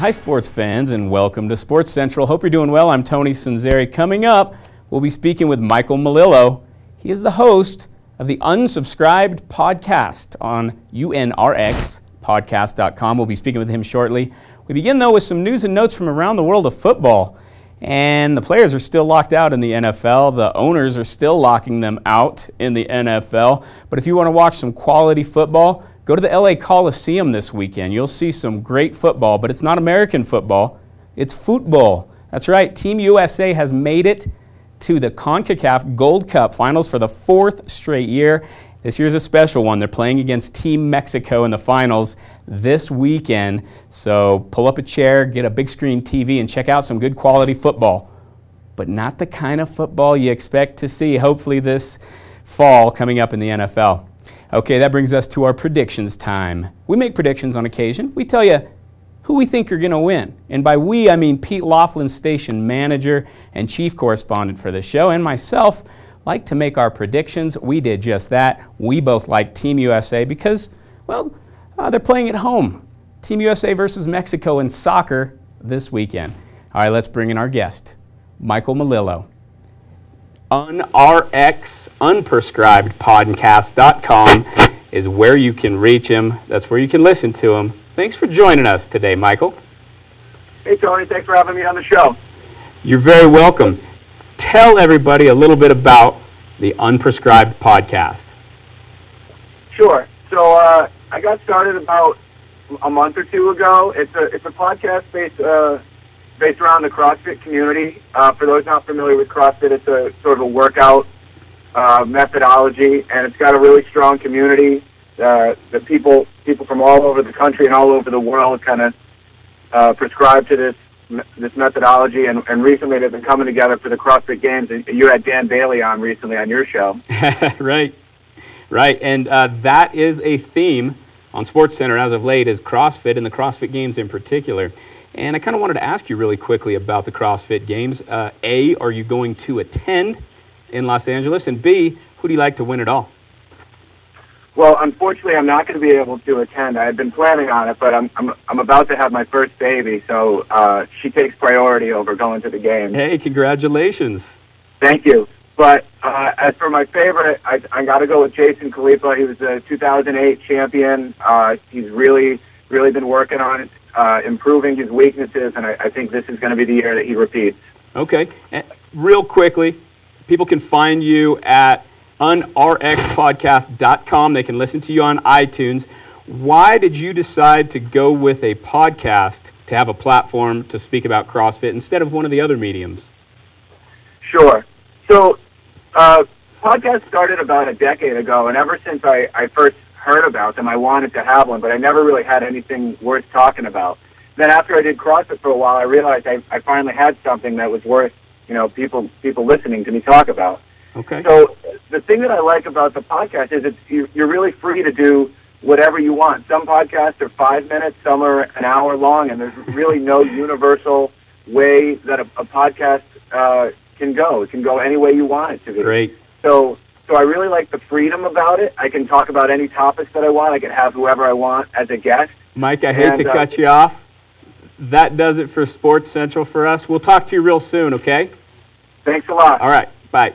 Hi, sports fans, and welcome to Sports Central. Hope you're doing well. I'm Tony Sunzeri. Coming up, we'll be speaking with Michael Melillo. He is the host of the UnSubscribed Podcast on UnRx Podcast.com. We'll be speaking with him shortly. We begin, though, with some news and notes from around the world of football. And the players are still locked out in the NFL. The owners are still locking them out in the NFL. But if you want to watch some quality football, go to the LA Coliseum this weekend. You'll see some great football, but it's not American football. It's football. That's right. Team USA has made it to the CONCACAF Gold Cup Finals for the fourth straight year. This year's a special one. They're playing against Team Mexico in the finals this weekend. So pull up a chair, get a big screen TV, and check out some good quality football. But not the kind of football you expect to see, hopefully, this fall coming up in the NFL. Okay, that brings us to our predictions time. We make predictions on occasion. We tell you who we think are going to win. And by we, I mean Pete Laughlin, station manager and chief correspondent for the show, and myself like to make our predictions. We did just that. We both like Team USA because, well, they're playing at home. Team USA versus Mexico in soccer this weekend. All right, let's bring in our guest, Michael Melillo. UnRx, Unprescribed Podcast.com is where you can reach him. That's where you can listen to him. Thanks for joining us today, Michael. Hey, Tony. Thanks for having me on the show. You're very welcome. Tell everybody a little bit about the Unprescribed Podcast. Sure. So I got started about a month or two ago. It's a podcast based around the CrossFit community. For those not familiar with CrossFit, it's a sort of a workout methodology, and it's got a really strong community. The people from all over the country and all over the world kind of prescribe to this methodology, and recently they've been coming together for the CrossFit Games. And you had Dan Bailey on recently on your show. Right. And that is a theme on SportsCenter as of late, is CrossFit and the CrossFit Games in particular. And I kind of wanted to ask you really quickly about the CrossFit Games. A, are you going to attend in Los Angeles? And B, who do you like to win it all? Well, unfortunately, I'm not going to be able to attend. I had been planning on it, but I'm about to have my first baby, so she takes priority over going to the game. Hey, congratulations. Thank you. But as for my favorite, I got to go with Jason Khalipa. He was a 2008 champion. He's really been working on it. Improving his weaknesses, and I think this is going to be the year that he repeats. Okay. And real quickly, people can find you at UnRxPodcast.com. They can listen to you on iTunes. Why did you decide to go with a podcast to have a platform to speak about CrossFit instead of one of the other mediums? Sure. So, podcast started about a decade ago, and ever since I first heard about them, I wanted to have one, but I never really had anything worth talking about. Then after I did CrossFit for a while, I realized I finally had something that was worth, people listening to me talk about. Okay. So the thing that I like about the podcast is you're really free to do whatever you want. Some podcasts are 5 minutes, some are an hour long, and there's really no universal way that a podcast can go. It can go any way you want it to be. Great. So I really like the freedom about it. I can talk about any topics that I want. I can have whoever I want as a guest. Mike, I hate to cut you off. That does it for Sports Central for us. We'll talk to you real soon, okay? Thanks a lot. All right. Bye.